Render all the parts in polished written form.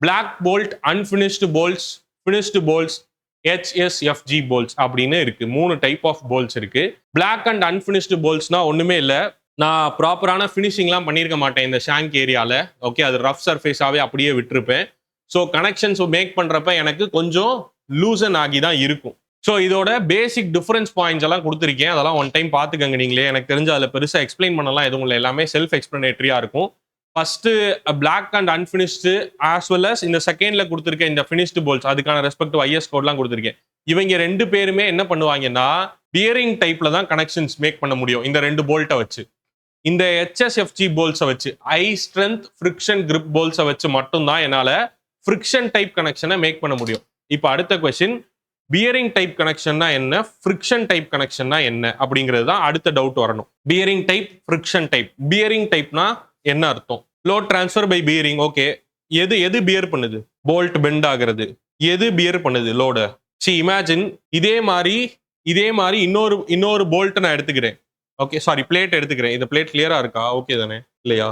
Black bolt, unfinished bolts, finished bolts, HSFG bolts அப்படின்னு இருக்கு. 3 type of bolts இருக்கு. Black and unfinished போல்ட்ஸ்னா ஒண்ணுமே இல்ல. நான் ப்ராப்பரான ஃபினிஷிங்லாம் பண்ணியிருக்க மாட்டேன் இந்த ஷாங்க் ஏரியால. ஓகே, அது ரஃப் சர்ஃபேஸாவே அப்படியே விட்டுருப்பேன். ஸோ கனெக்ஷன்ஸ் மேக் பண்றப்ப எனக்கு கொஞ்சம் லூசன் ஆகி தான் இருக்கும். ஸோ இதோட பேசிக் டிஃபரன்ஸ் பாயிண்ட்ஸ் எல்லாம் கொடுத்துருக்கேன். அதெல்லாம் ஒன் டைம் பார்த்துக்கங்க நீங்களே. எனக்கு தெரிஞ்ச அதில் பெருசாக எக்ஸ்பிளைன் பண்ணலாம் எதுவும் இல்லை, எல்லாமே செல்ஃப் எக்ஸ்பிளனேட்டரியா இருக்கும். First black and unfinished as well as இந்த செகண்ட்ல கொடுத்துருக்கேன் இந்த ஃபினிஷ்டு போல்ட்ஸ், அதுக்கான ரெஸ்பெக்டிவ் IS கோட்லாம் கொடுத்துருக்கேன். இவங்க 2 பேருமே என்ன பண்ணுவாங்கன்னா பியரிங் டைப்ல தான் கனெக்ஷன்ஸ் மேக் பண்ண முடியும் இந்த 2 போல்ட்டை வச்சு. இந்த HSFG போல்ட்ஸை வச்சு, ஹை ஸ்ட்ரென்த் ஃப்ரிக்ஷன் கிரிப் போல்ட்ஸை வச்சு மட்டும்தான் என்னால ஃப்ரிக்ஷன் டைப் கனெக்ஷனை மேக் பண்ண முடியும். இப்போ அடுத்த கொஸ்டின், பியரிங் டைப் கனெக்ஷன்னா என்ன, ஃப்ரிக்ஷன் டைப் கனெக்ஷன்னா என்ன அப்படிங்கிறது தான் அடுத்த டவுட் வரணும். Bearing type, friction type. Bearing டைப்னா என்ன அர்த்தம்? Load transfer by bearing. Okay, எது பியர் பண்ணுது? போல்ட் பெண்ட் ஆகிறது. எது பியர் பண்ணுது? லோட. சி இமேஜின் இதே மாதிரி இன்னொரு போல்ட் நான் எடுத்துக்கிறேன். ஓகே, சாரி, பிளேட் எடுத்துக்கிறேன். இந்த பிளேட் கிளியரா இருக்கா? ஓகே தானே, இல்லையா?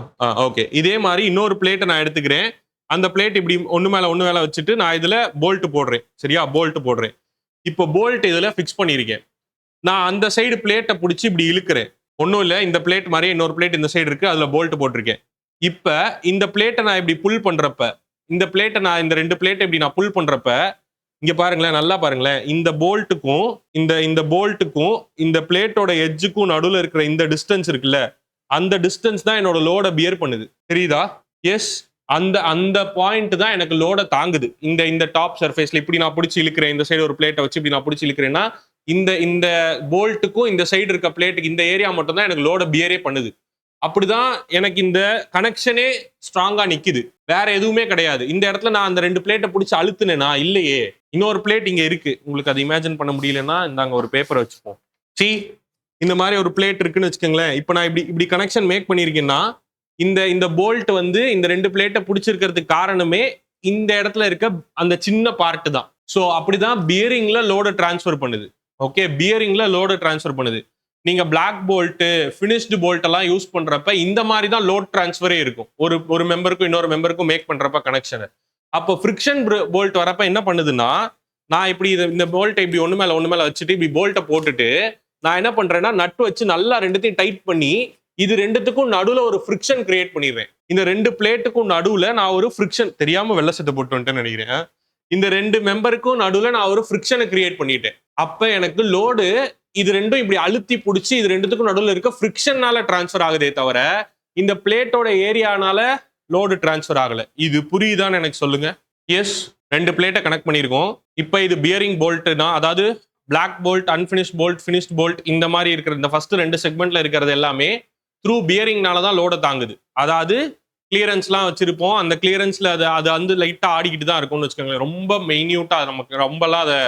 ஓகே, இதே மாதிரி இன்னொரு பிளேட்டை நான் எடுத்துக்கிறேன். அந்த பிளேட் இப்படி ஒன்று மேலே வச்சுட்டு நான் இதுல போல்ட் போடுறேன். சரியா? போல்ட் போடுறேன். இப்போ போல்ட் இதுல ஃபிக்ஸ் பண்ணியிருக்கேன். நான் அந்த சைடு பிளேட்டை பிடிச்சி இப்படி இழுக்கிறேன். ஒன்றும் இல்லை, இந்த பிளேட் மாதிரியே இன்னொரு பிளேட் இந்த சைடு இருக்கு, அதுல போல்ட் போட்டிருக்கேன். இப்போ இந்த பிளேட்டை நான் இப்படி புல் பண்றப்ப, இந்த 2 பிளேட்டை இப்படி நான் புல் பண்றப்ப, இங்க பாருங்களேன், நல்லா பாருங்களேன், இந்த போல்ட்டுக்கும் இந்த போல்ட்டுக்கும் இந்த பிளேட்டோட எட்ஜுக்கும் நடுவில் இருக்கிற இந்த டிஸ்டன்ஸ் இருக்குல்ல, அந்த டிஸ்டன்ஸ் தான் என்னோட லோட பியர் பண்ணுது. தெரியுதா? எஸ், அந்த பாயிண்ட் தான் எனக்கு லோட தாங்குது. இந்த டாப் சர்ஃபேஸ்ல இப்படி நான் பிடிச்சி இழுக்கிறேன். இந்த சைடு ஒரு பிளேட்டை வச்சு இப்படி நான் பிடிச்சி இழுக்கிறேன்னா இந்த போல்ட்டுக்கும் இந்த சைடு இருக்க பிளேட்டுக்கு இந்த ஏரியா மட்டும் தான் எனக்கு லோட பியரே பண்ணுது. அப்படிதான் எனக்கு இந்த கனெக்ஷனே ஸ்ட்ராங்கா நிக்குது, வேற எதுவுமே கிடையாது. இந்த இடத்துல நான் அந்த 2 பிளேட்டை பிடிச்சி அழுத்துனேனா இல்லையே, இன்னொரு பிளேட் இங்க இருக்கு. உங்களுக்கு அதை இமேஜின் பண்ண முடியலன்னா இந்தாங்க ஒரு பேப்பரை வச்சுப்போம். சி, இந்த மாதிரி ஒரு பிளேட் இருக்குன்னு வச்சுக்கோங்களேன். இப்போ நான் இப்படி கனெக்ஷன் மேக் பண்ணியிருக்கேன்னா இந்த போல்ட் வந்து இந்த 2 பிளேட்டை பிடிச்சிருக்கிறதுக்கு காரணமே இந்த இடத்துல இருக்க அந்த சின்ன பார்ட் தான். ஸோ அப்படிதான் பியரிங்ல லோட டிரான்ஸ்ஃபர் பண்ணுது. ஓகே, பியரிங்ல லோட டிரான்ஸ்ஃபர் பண்ணுது. நீங்க பிளாக் போல்ட், ஃபினிஷ்டு போல்ட் எல்லாம் யூஸ் பண்றப்ப இந்த மாதிரி தான் லோட் டிரான்ஸ்ஃபரே இருக்கும். ஒரு மெம்பருக்கும் இன்னொரு மெம்பருக்கும் மேக் பண்றப்ப கனெக்ஷன். அப்போ ஃப்ரிக்ஷன் போல்ட் வரப்ப என்ன பண்ணுதுன்னா, நான் இப்படி இந்த போல்ட்டை இப்படி ஒன்று மேல வச்சுட்டு இப்படி போல்ட்டை போட்டுட்டு நான் என்ன பண்றேன்னா நட்டு வச்சு நல்லா 2த்தையும் டைட் பண்ணி இது 2த்துக்கும் நடுவுல ஒரு ஃப்ரிக்ஷன் கிரியேட் பண்ணிடுறேன். இந்த 2 பிளேட்டுக்கும் நடுவுல நான் ஒரு ஃப்ரிக்ஷன், தெரியாம வெள்ளை சட்டை போட்டு வந்துட்டேன்னு நினைக்கிறேன். இந்த 2 மெம்பருக்கும் நடுவுல நான் ஒரு ஃப்ரிக்ஷனை கிரியேட் பண்ணிட்டேன். அப்ப எனக்கு லோடு இது 2ம் இப்படி அழுத்தி பிடிச்சி இது 2த்துக்கும் நடுவில் இருக்க ஃப்ரிக்ஷனால டிரான்ஸ்ஃபர் ஆகுதே தவிர இந்த பிளேட்டோட ஏரியானால லோடு டிரான்ஸ்ஃபர் ஆகல. இது புரியுதான்னு எனக்கு சொல்லுங்க. எஸ், 2 பிளேட்டை கனெக்ட் பண்ணியிருக்கோம். இப்போ இது பியரிங் போல்ட்னா, அதாவது black bolt, unfinished bolt, finished bolt, இந்த மாதிரி இருக்கிற இந்த ஃபர்ஸ்ட் 2 செக்மெண்ட்ல இருக்கிறது எல்லாமே த்ரூ பியரிங்னால தான் லோட தாங்குது. அதாவது கிளியரன்ஸ்லாம் வச்சிருப்போம், அந்த கிளியரன்ஸ்ல அது வந்து லைட்டா ஆடிக்கிட்டு தான் இருக்கும்னு வச்சுக்கோங்களேன். ரொம்ப மெயின்யூட்டா நமக்கு ரொம்பலாம் அதை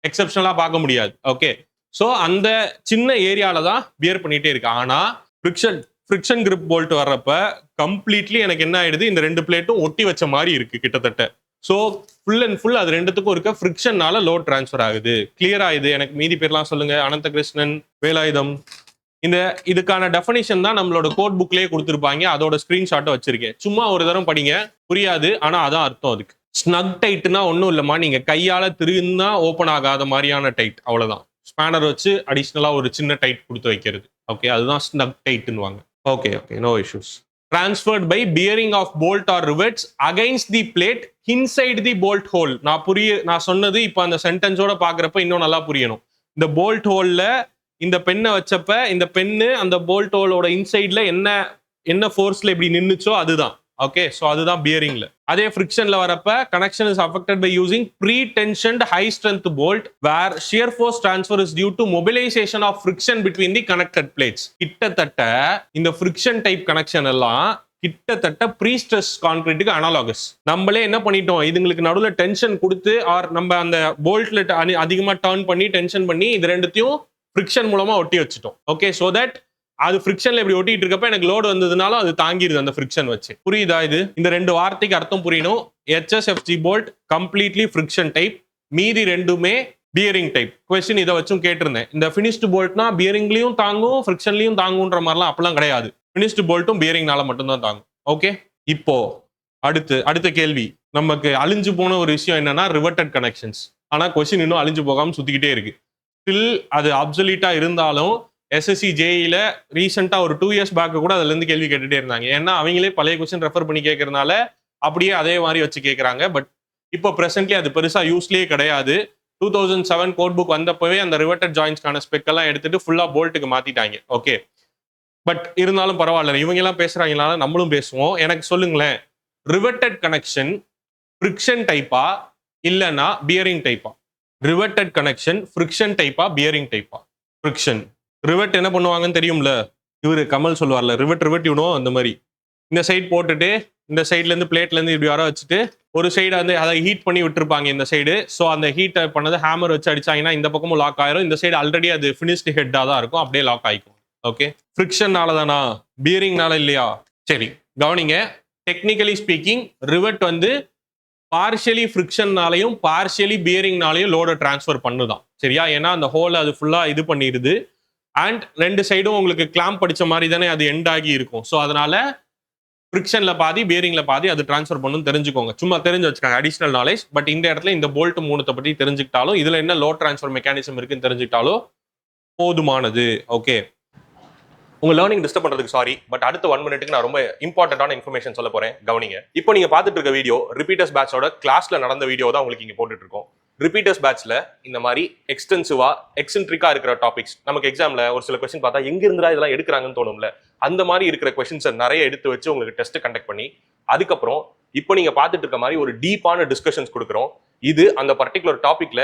எக்ஸப்ஷனலா பார்க்க முடியாது. ஓகே, ஸோ அந்த சின்ன ஏரியால தான் பியர் பண்ணிட்டே இருக்கு. ஆனா ஃப்ரிக்ஷன் கிரிப் போல்ட் வர்றப்ப கம்ப்ளீட்லி எனக்கு என்ன ஆயிடுது, இந்த 2 பிளேட்டும் ஒட்டி வச்ச மாதிரி இருக்கு கிட்டத்தட்ட. ஸோ ஃபுல் அண்ட் ஃபுல் அது 2த்துக்கும் இருக்க ஃப்ரிக்ஷனால லோட் டிரான்ஸ்ஃபர் ஆகுது. கிளியரா? இது எனக்கு மீதி பேர்லாம் சொல்லுங்க. அனந்தகிருஷ்ணன், வேலாயுதம். இதுக்கான டெஃபினிஷன் தான் நம்மளோட கோட் புக்லயே கொடுத்துருப்பாங்க. அதோட ஸ்கிரீன்ஷாட்டை வச்சிருக்கேன். சும்மா ஒரு தரம் படிங்க, புரியாது, ஆனா அதான் அர்த்தம். அதுக்கு ஸ்னக் டைட்னா ஒன்றும் இல்லைம்மா, நீங்க கையால திருந்தா ஓப்பன் ஆகாத மாதிரியான டைட், அவ்வளவுதான். ஸ்பேனர் வச்சு அடிஷ்னலா ஒரு சின்ன டைட் கொடுத்து வைக்கிறது. ஓகே, அதுதான் ஸ்னக் டைட்னுவாங்க. Okay, no issues. Transferred by bearing of bolt or rivets against the plate inside the bolt hole. நான் சொன்னது இப்போ அந்த சென்டென்ஸோட பாக்குறப்ப இன்னும் நல்லா புரியணும். இந்த போல்ட் ஹோல்ல இந்த பெண்ணை வச்சப்ப இந்த பெண்ணு அந்த போல்ட் ஹோலோட இன்சைட்ல என்ன ஃபோர்ஸ்ல இப்படி நின்னுச்சோ அதுதான். ஓகே, ஸோ அதுதான் பியரிங்ல. அதே ஃப்ரிக்ஷன்ல வரப்ப connection is affected by using pre-tensioned high strength bolt where shear force transfer is due to mobilisation of friction between the connected plates. கிட்டத்தட்ட இந்த ஃப்ரிக்ஷன் டைப் கனெக்ஷன் எல்லாம் கிட்டத்தட்ட ப்ரீ ஸ்ட்ரெஸ் கான்கிரீட்டுக்கு அனாலாகஸ். நம்மளே என்ன பண்ணிட்டோம், இதுங்களுக்கு நடுவில் டென்ஷன் கொடுத்து ஆர் நம்ம அந்த போல்ட்ல அதிகமா டர்ன் பண்ணி டென்ஷன் பண்ணி இது 2த்தையும் ஃப்ரிக்ஷன் மூலமா ஒட்டி வச்சுட்டோம். ஓகே, ஸோ தட் அது ஃப்ரிக்ஷன்ல இப்படி ஒட்டிட்டு இருக்கப்ப எனக்கு லோடு வந்ததுனால அது தாங்கிடுது அந்த ஃப்ரிக்ஷன் வச்சு. புரியுதா? இது இந்த 2 வார்த்தைக்கு அர்த்தம் புரியணும். HSFG bolt completely friction type, மீதி 2மே பியரிங் டைப். கொஸ்டின் இதை வச்சும் கேட்டிருந்தேன். இந்த ஃபினிஷ்டு போல்ட்னா பியரிங்லயும் தாங்கும் ஃப்ரிக்ஷன்லயும் தாங்குன்ற மாதிரிலாம் அப்பெல்லாம் கிடையாது. ஃபினிஷ்டு போல்ட்டும் பியரிங்னால மட்டும்தான் தாங்கும். ஓகே, இப்போ அடுத்த கேள்வி, நமக்கு அழிஞ்சு போன ஒரு விஷயம் என்னன்னா ரிவர்டட் கனெக்ஷன்ஸ். ஆனா கொஸ்டின் இன்னும் அழிஞ்சு போகாம சுத்திக்கிட்டே இருக்கு. ஸ்டில் அது அப்சல்யூட்டா இருந்தாலும் எஸ்எஸ்சி ஜேஇல ரீசெண்டா ஒரு 2 இயர்ஸ் பேக் கூட அதுல இருந்து கேள்வி கேட்டுட்டே இருந்தாங்க. ஏன்னா அவங்களே பழைய கொஸ்டின் ரெஃபர் பண்ணி கேட்கறதுனால அப்படியே அதே மாதிரி வச்சு கேட்கறாங்க. பட் இப்போ பிரசன்ட்லி அது பெருசா யூஸ்லயே கிடையாது. 2007 கோட் புக் வந்தப்பவே அந்த ரிவர்டட் ஜாயின்ஸ்க்கான ஸ்பெக் எல்லாம் எடுத்துட்டு ஃபுல்லா போல்ட்டுக்கு மாத்திட்டாங்க. ஓகே, பட் இருந்தாலும் பரவாயில்ல, இவங்க எல்லாம் பேசுறாங்கனால நம்மளும் பேசுவோம். எனக்கு சொல்லுங்களேன், ரிவர்டட் கனெக்ஷன் ஃப்ரிக்ஷன் டைப்பா இல்லைன்னா பியரிங் டைப்பா? ரிவர்டட் கனெக்ஷன் ஃப்ரிக்ஷன் டைப்பா பியரிங் டைப்பா? ஃப்ரிக்ஷன். ரிவர்ட் என்ன பண்ணுவாங்கன்னு தெரியும்ல, இவரு கமல் சொல்லுவார்ல, ரிவர்ட் விடும். அந்த மாதிரி இந்த சைடு போட்டுட்டு இந்த சைட்ல இருந்து பிளேட்ல இருந்து இப்படி வர வச்சுட்டு ஒரு சைடு வந்து அதை ஹீட் பண்ணி விட்டுருப்பாங்க இந்த சைடு. ஸோ அந்த ஹீட் பண்ணது ஹேமர் வச்சு அடிச்சாங்கன்னா இந்த பக்கமும் லாக் ஆயிரும். இந்த சைடு ஆல்ரெடி அது ஃபினிஷ்டு ஹெட்டாக தான் இருக்கும், அப்படியே லாக் ஆகிக்கும். ஓகே, ஃப்ரிக்ஷன்னால தானா, பியரிங்னால இல்லையா? சரி கவனிங்க, டெக்னிக்கலி ஸ்பீக்கிங் ரிவர்ட் வந்து பார்ஷியலி ஃப்ரிக்ஷன்னாலையும் பார்ஷியலி பியரிங்னாலையும் லோட டிரான்ஸ்ஃபர் பண்ணுதான். சரியா? ஏன்னா அந்த ஹோல் அது ஃபுல்லா இது பண்ணிடுது. அண்ட் ரெண்டு சைடும் உங்களுக்கு கிளாம்ப் படிச்ச மாதிரி தானே அது எண்ட் ஆகி இருக்கும். ஸோ அதனால ஃப்ரிக்ஷன்ல பாதி பியரிங்ல பாதி அது டிரான்ஸ்ஃபர் பண்ணணும் தெரிஞ்சுக்கோங்க. சும்மா தெரிஞ்சு வச்சுக்காங்க, அடிஷனல் நாலேஜ். பட் இந்த இடத்துல இந்த போல்ட் மூணத்தை பற்றி தெரிஞ்சுக்கிட்டாலும் இதுல என்ன லோட் டிரான்ஸ்ஃபர் மெக்கானிசம் இருக்குன்னு தெரிஞ்சுக்கிட்டாலும் போதுமானது. ஓகே, உங்க லேர்னிங் டிஸ்டர்ப் பண்றதுக்கு சாரி. பட் அடுத்த 1 மினிட்டுக்கு நான் ரொம்ப இம்பார்ட்டன்டான இன்ஃபர்மேஷன் சொல்ல போறேன், கவனிங்க. இப்போ நீங்க பார்த்துட்டு இருக்க வீடியோ ரிப்பீட்டர்ஸ் பேட்சோட கிளாஸ்ல நடந்த வீடியோ தான் உங்களுக்கு இங்க போட்டுட்டு இருக்கோம். ரிப்பீட்டர்ஸ் பேட்ச்ல இந்த மாதிரி எக்ஸ்டென்சிவா எக்ஸென்ட்ரிக்கா இருக்கிற டாபிக்ஸ், நமக்கு எக்ஸாம்ல ஒரு சில கொஸ்டின் பார்த்தா எங்க இருந்தா இதெல்லாம் எடுக்கிறாங்கன்னு தோணும்ல, அந்த மாதிரி இருக்கிற கொஸ்டின்ஸை நிறைய எடுத்து வச்சு உங்களுக்கு டெஸ்ட் கண்டக்ட் பண்ணி அதுக்கப்புறம் இப்போ நீங்க பார்த்துட்டு இருக்க மாதிரி ஒரு டீப்பான டிஸ்கஷன்ஸ் கொடுக்குறோம். இது அந்த பர்டிகுலர் டாபிக்ல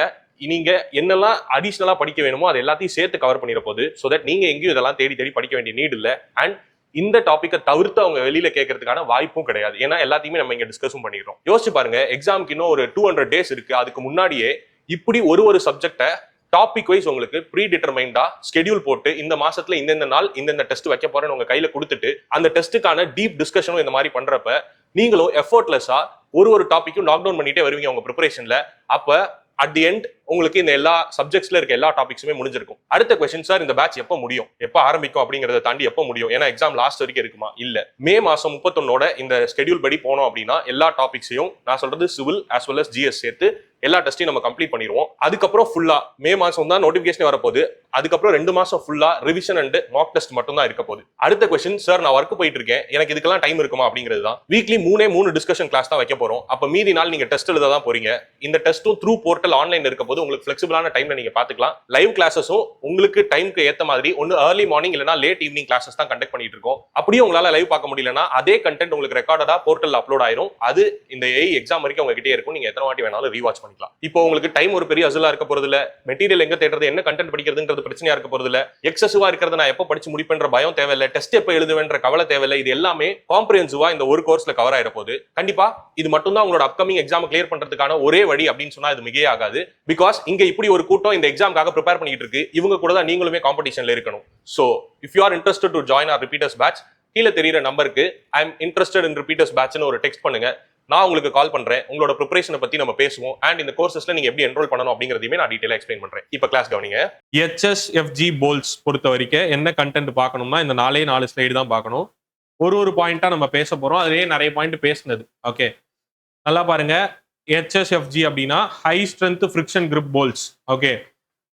நீங்க என்னெல்லாம் அடிஷனலா படிக்க வேணுமோ அது எல்லாத்தையும் சேர்த்து கவர் பண்ணிட போகுது. ஸோ தட் நீங்க எங்கேயும் இதெல்லாம் தேடி தேடி படிக்க வேண்டிய நீட் இல்லை. அண்ட் இந்த டாபிக்கை தவிர்த்து அவங்க வெளியில கேட்கறதுக்கான வாய்ப்பும் கிடையாது. ஏன்னா எல்லாத்தையுமே நம்ம இங்க டிஸ்கஸும் பண்ணிடுறோம். யோசிச்சு பாருங்க, எக்ஸாமுக்கு இன்னும் ஒரு 200 டேஸ் இருக்கு. அதுக்கு முன்னாடியே இப்படி ஒரு சப்ஜெக்டை டாபிக் வைஸ் உங்களுக்கு ப்ரீ டிட்டர்மைண்டா ஸ்கெடியூல் போட்டு இந்த மாசத்துல இந்த நாள் இந்த டெஸ்ட் வைக்க போறேன்னு உங்க கையில கொடுத்துட்டு அந்த டெஸ்ட்டுக்கான டீப் டிஸ்கஷனும் இந்த மாதிரி பண்றப்ப நீங்களும் எஃபோர்ட்லெஸ்ஸா ஒரு டாபிக்கும் லாக் டவுன் பண்ணிட்டே வருவீங்க உங்க ப்ரிப்பரேஷன்ல. அப்ப அட் தி எண்ட் உங்களுக்கு இந்த எல்லா சப்ஜெக்ட்ஸ்ல இருக்க எல்லா டாபிக்ஸுமே முடிஞ்சிருக்கும். அடுத்த கொஸ்டின், சார் இந்த பேட்ச் எப்போ முடியும், எப்போ ஆரம்பிக்கும் அப்படிங்கறத தாண்டி எப்போ முடியும்? ஏன்னா எக்ஸாம் லாஸ்ட் வரைக்கும் இருக்குமா? இல்ல, மே மாசம் 31 இந்த ஸ்கெடியூல் படி போனோம் அப்படின்னா எல்லா டாபிக்ஸையும், நான் சொல்றது civil as well as GS சேர்த்து எல்லா டெஸ்டையும் நம்ம கம்ப்ளீட் பண்ணிடுவோம். அதுக்கப்புறம் ஃபுல்லா மே மாசம் தான் நோட்டிபிகேஷன் வரப்போகுது. அதுக்கப்புறம் 2 மாசம் ஃபுல்லா ரிவிஷன் அண்ட் மார்க் டெஸ்ட் மட்டும் தான் இருக்க போகுது. அடுத்த கொஸ்டின், சார் நான் ஒர்க் போயிட்டு இருக்கேன், எனக்கு இதுக்கெல்லாம் டைம் இருக்குமா அப்படிங்கிறது தான். வீக்லி 3 டிஸ்கஷன் கிளாஸ் தான் வைக்க போறோம். அப்ப மீதி நாள் நீங்க டெஸ்ட் எழுத தான் போறீங்க. இந்த டெஸ்ட்டும் த்ரூ போர்ட்டல் ஆன்லைன் இருக்க போது உங்களுக்கு ஃபிளெக்சிபிளான டைம்ல நீங்க பாத்துக்கலாம். லைவ் கிளாஸஸும் உங்களுக்கு டைம்க்கு ஏத்த மாதிரி ஒன்னு ஏர்லி மார்னிங் இல்லனா லேட் ஈவினிங் கிளாஸஸ் தான் கண்டக்ட் பண்ணிட்டு இருக்கோம். அப்படியே உங்களால லைவ் பார்க்க முடியலனா அதே கண்டென்ட் உங்களுக்கு ரெக்கார்டடா போர்ட்டல் அப்லோட் ஆயிரும். அது இந்த ஏஐ எக்ஸாம் வரைக்கும் உங்ககிட்டே இருக்கும். நீங்க எத்தனை வாட்டி வேணாலும் ரீவாட்ச் பண்ணிக்கலாம். இப்போ உங்களுக்கு டைம் ஒரு பெரிய அசலா இருக்க போறது இல்ல, மெட்டீரியல் எங்க தேடுறது, என்ன கண்டென்ட் படிக்கிறதுன்றது பிரச்சனையா இருக்க போறது இல்ல, எக்ஸசிவா இருக்கிறது நான் எப்ப படிச்சு முடிப்பேன்ற பயம் தேவையில்லை, டெஸ்ட் எப்ப எழுதுவேன்ற கவலை தேவையில்லை. இது எல்லாமே காம்ப்ரிஹென்சிவா இந்த ஒரு கோர்ஸ்ல கவர் ஆயிர போகுது. கண்டிப்பா இது மட்டும் தான் உங்களோட அப்கமிங் எக்ஸாம் கிளியர் பண்றதுக்கான ஒரே வழி அப்படின்னு சொன்னா இது மிகையே ஆகாது. பிகாஸ் இங்க இப்படி ஒரு கூட்டம் இந்த எக்ஸாம்காக ப்ரிப்பேர் பண்ணிட்டு இருக்கு. இவங்க கூட தான் நீங்களுமே காம்படிஷன்ல இருக்கணும். So if you are interested to join our repeaters batch, கீழே தெரியுற நம்பருக்கு I am interested in repeaters பேட்ச்னு ஒரு டெக்ஸ்ட் பண்ணுங்க. நான் உங்களுக்கு கால் பண்றேன். உங்களோட ப்ரிப்பரேஷனை பத்தி நம்ம பேசுவோம். அண்ட் இந்த கோர்சஸ்ல நீங்க எப்படி என்ரோல் பண்ணணும் அப்படிங்கறதையுமே நான் டீடைலா எக்ஸ்பிளைன் பண்றேன். இப்போ கிளாஸ் கவனிங்க. HSFG போல்ஸ் பொறுத்த வரைக்கும் என்ன கண்டென்ட் பார்க்கணும்னா இந்த 4 ஸ்லைடு தான் பார்க்கணும். ஒரு பாயிண்டா நம்ம பேச போறோம். அதுலயே நிறைய பாயிண்ட் பேசுனது. ஓகே, நல்லா பாருங்க. HSFG அப்படின்னா high strength friction grip bolts. Okay,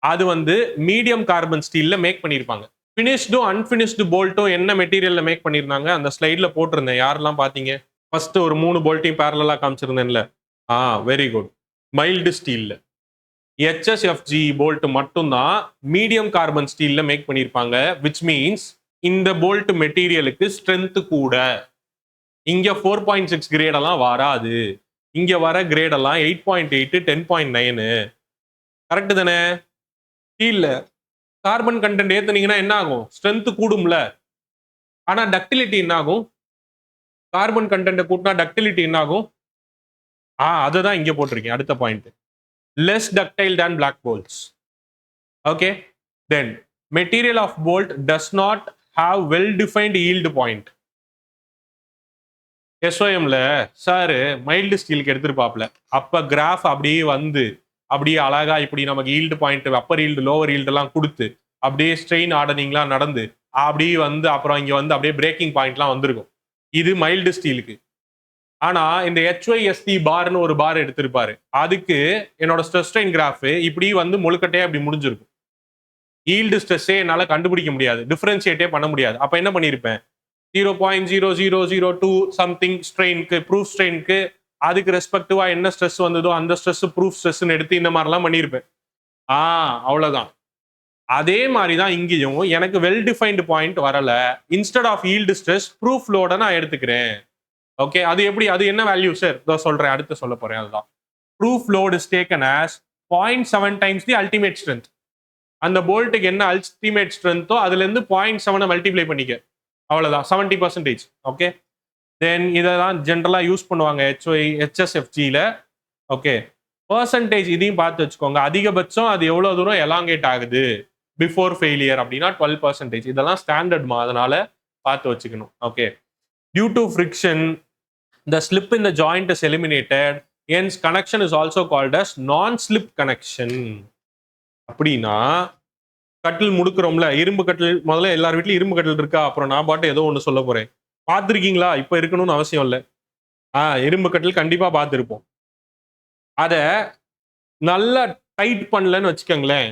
அது வந்து மீடியம் கார்பன் ஸ்டீல்ல மேக் பண்ணிருப்பாங்க. ஃபினிஷ்டும் அன்பினிஷ்டு போல்ட்டும் என்ன மெட்டீரியல்ல மேக் பண்ணிருந்தாங்க அந்த ஸ்லைட்ல போட்டிருந்தேன். யாரெல்லாம் பாத்தீங்க? ஃபர்ஸ்ட் ஒரு 3 போல்ட்டையும் பேரலா காமிச்சிருந்தேன்ல. Very good. மைல்டு ஸ்டீல்ல. HSFG போல்ட் மட்டும்தான் மீடியம் கார்பன் ஸ்டீல்ல மேக் பண்ணிருப்பாங்க. விச் மீன்ஸ் இந்த போல்ட் மெட்டீரியலுக்கு ஸ்ட்ரென்த் கூட. இங்க 4.6 கிரேட் எல்லாம் வராது. இங்க வர கிரேட் எல்லாம் 8.8 10.9. கரெக்ட் தானே? ஸ்டீல்ல கார்பன் கண்டென்ட் ஏத்துனீங்கன்னா என்ன ஆகும்? ஸ்ட்ரென்த் கூடும்ல. ஆனா டக்டிலிட்டி என்ன ஆகும்? கார்பன் கண்டென்ட் கூட்டினா டக்டிலிட்டி என்ன ஆகும்? அதை தான் இங்க போட்டிருக்கேன். அடுத்த point, less ductile than black bolts. Okay, then material of bolt does not have well defined yield point. SOMல சார் மைல்டு ஸ்டீலுக்கு எடுத்துருப்பாப்ல. அப்ப கிராஃப் அப்படியே வந்து அப்படியே அழகா இப்படி நமக்கு yield point, upper yield lower yield எல்லாம் கொடுத்து அப்படியே ஸ்ட்ரெயின் ஆர்டனிங்லாம் நடந்து அப்படியே வந்து அப்புறம் இங்க வந்து அப்படியே பிரேக்கிங் பாயிண்ட்லாம் வந்திருக்கும். இது மைல்டு ஸ்டீலுக்கு. ஆனா இந்த HYST பார்னு ஒரு பார் எடுத்திருப்பாரு, அதுக்கு என்னோட ஸ்ட்ரெஸ் ஸ்ட்ரெயின் கிராஃப் இப்படி வந்து முழுக்கட்டையா இப்படி முடிஞ்சிருக்கும். ஈல்டு ஸ்ட்ரெஸ்ஸே என்னால கண்டுபிடிக்க முடியாது, டிஃபரன்ஷியேட்டே பண்ண முடியாது. அப்ப என்ன பண்ணியிருப்பேன், 0.0002 சம்திங் ஸ்ட்ரெயினுக்கு, ப்ரூஃப் ஸ்ட்ரெயினுக்கு அதுக்கு ரெஸ்பெக்டிவா என்ன ஸ்ட்ரெஸ் வந்ததோ அந்த ஸ்ட்ரெஸ் ப்ரூஃப் ஸ்ட்ரெஸ்ன்னு எடுத்து இந்த மாதிரிலாம் பண்ணியிருப்பேன். அவ்வளவுதான். அதே மாதிரி தான் இங்கேயும் எனக்கு வெல் டிஃபைன்டு பாயிண்ட் வரல. Instead of yield stress proof லோட நான் எடுத்துக்கிறேன். ஓகே, அது எப்படி, அது என்ன வேல்யூ சார்? சொல்றேன், அடுத்து சொல்ல போறேன். அதுதான் proof load is taken as 0.7 times the ultimate strength. அந்த போல்ட்டுக்கு என்ன அல்டிமேட் ஸ்ட்ரென்த்தோ அதுல இருந்து 0.7 மல்டிப்ளை பண்ணிக்க, அவ்வளவுதான், 70%. ஓகே, தென் இதை தான் ஜென்ரலா யூஸ் பண்ணுவாங்க HSFG-ல. ஓகே, பர்சன்டேஜ் இதையும் பார்த்து வச்சுக்கோங்க. அதிகபட்சம் அது எவ்வளவு தூரம் எலாங்கேட் ஆகுது பிஃபோர் ஃபெயிலியர் அப்படின்னா 12%. இதெல்லாம் ஸ்டாண்டர்ட்மா, அதனால பார்த்து வச்சுக்கணும். Okay, due to friction the slip in the joint is eliminated, hence connection is also called as non-slip connection. அப்படின்னா கட்டில் முடுக்குறோம்ல, இரும்பு கட்டில், முதல்ல எல்லார் வீட்லயும் இரும்பு கட்டில் இருக்கா? அப்புறம் நான் பாட்டு ஏதோ ஒன்று சொல்ல போறேன். பார்த்துருக்கீங்களா? இப்ப இருக்கணும்னு அவசியம் இல்லை. இரும்பு கட்டில் கண்டிப்பா பார்த்துருப்போம். அத நல்லா டைட் பண்ணலன்னு வச்சுக்கோங்களேன்,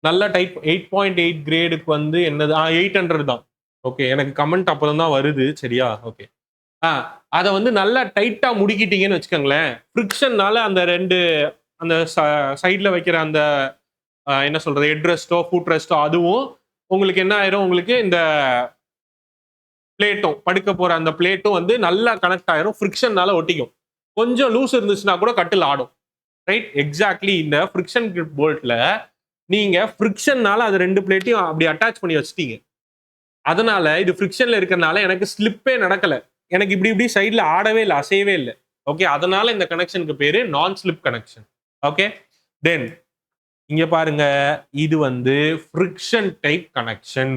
நல்லா டைட் 8.8 கிரேடுக்கு வந்து என்னது 800 தான். ஓகே, எனக்கு கமெண்ட் அப்பதான் தான் வருது, சரியா? ஓகே, அதை வந்து நல்லா டைட்டா முடிக்கிட்டீங்கன்னு வச்சுக்கோங்களேன், ஃப்ரிக்ஷன்னால அந்த ரெண்டு அந்த சைட்ல வைக்கிற அந்த என்ன சொல்றது, ஹெட் ரெஸ்டோ ஃபுட் ரெஸ்டோ அதுவும் உங்களுக்கு என்ன ஆயிரும், உங்களுக்கு இந்த பிளேட்டும் படுக்க போற அந்த பிளேட்டும் வந்து நல்லா கனெக்ட் ஆயிரும், ஃப்ரிக்ஷன்னால ஒட்டிக்கும். கொஞ்சம் லூஸ் இருந்துச்சுன்னா கூட கட்டில் ஆடும். Right, exactly. இந்த ஃப்ரிக்ஷன் கிரிப் போல்ட்ல நீங்க ஃப்ரிக்ஷன்னால அது ரெண்டு பிளேட்டையும் அப்படி அட்டாச் பண்ணி வச்சுட்டீங்க. அதனால இது ஃப்ரிக்ஷன்ல இருக்கிறனால எனக்கு ஸ்லிப்பே நடக்கல, எனக்கு இப்படி இப்படி சைட்ல ஆடவே இல்லை, அசையவே இல்லை. ஓகே, அதனால இந்த கனெக்ஷனுக்கு பேரு நான் ஸ்லிப் கனெக்ஷன். ஓகே, தென் இங்க பாருங்க, இது வந்து ஃப்ரிக்ஷன் டைப் கனெக்ஷன்.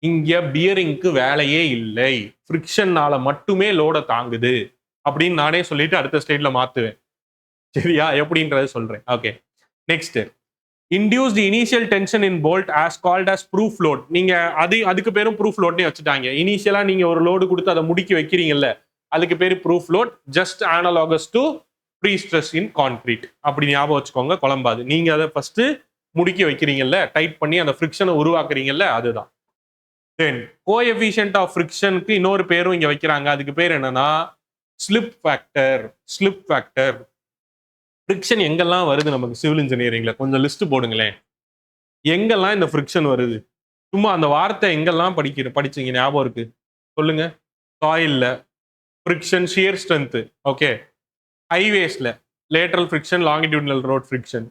இங்க பியரிங்க்கு வேலையே இல்லை, ஃப்ரிக்ஷன்னால மட்டுமே லோட தாங்குது அப்படின்னு நானே சொல்லிட்டு அடுத்த ஸ்லைட்ல மாத்துவேன். சரியா? எப்படின்றத சொல்றேன். Okay, next, induce the initial tension in bolt as called as proof load. நீங்க அதுக்கு பேரும் ப்ரூஃப் லோட்னே வச்சுட்டாங்க. இனிஷியலா நீங்க ஒரு லோடு கொடுத்து அதை முடுக்கி வைக்கிறீங்கல்ல, அதுக்கு பேரு proof load, just analogous to prestress in concrete. அப்படி ஞாபகம் வச்சுக்கோங்க, குழம்பாது. நீங்க அதை ஃபர்ஸ்ட் முடுக்கி வைக்கிறீங்கல்ல, டைட் பண்ணி அந்த ஃப்ரிக்ஷனை உருவாக்குறீங்கல்ல, அதுதான். தென் கோஎஃபிஷியன்ட் ஆஃப் ஃப்ரிக்ஷனுக்கு இன்னொரு பேரும் இங்க வைக்கிறாங்க, அதுக்கு பேர் என்னன்னா slip factor. Slip factor friction எங்கெல்லாம் வருது நமக்கு சிவில் இன்ஜினியரிங்ல, கொஞ்சம் லிஸ்ட் போடுங்களேன். எங்கெல்லாம் இந்த ஃப்ரிக்ஷன் வருது? சும்மா அந்த வார்த்தை எங்கெல்லாம் படிச்சீங்க, ஞாபகம் இருக்கு சொல்லுங்க. சாயில்ல ஃப்ரிக்ஷன், ஷியர் ஸ்ட்ரென்த். ஓகே, ஹைவேஸ்ல lateral friction, longitudinal road friction.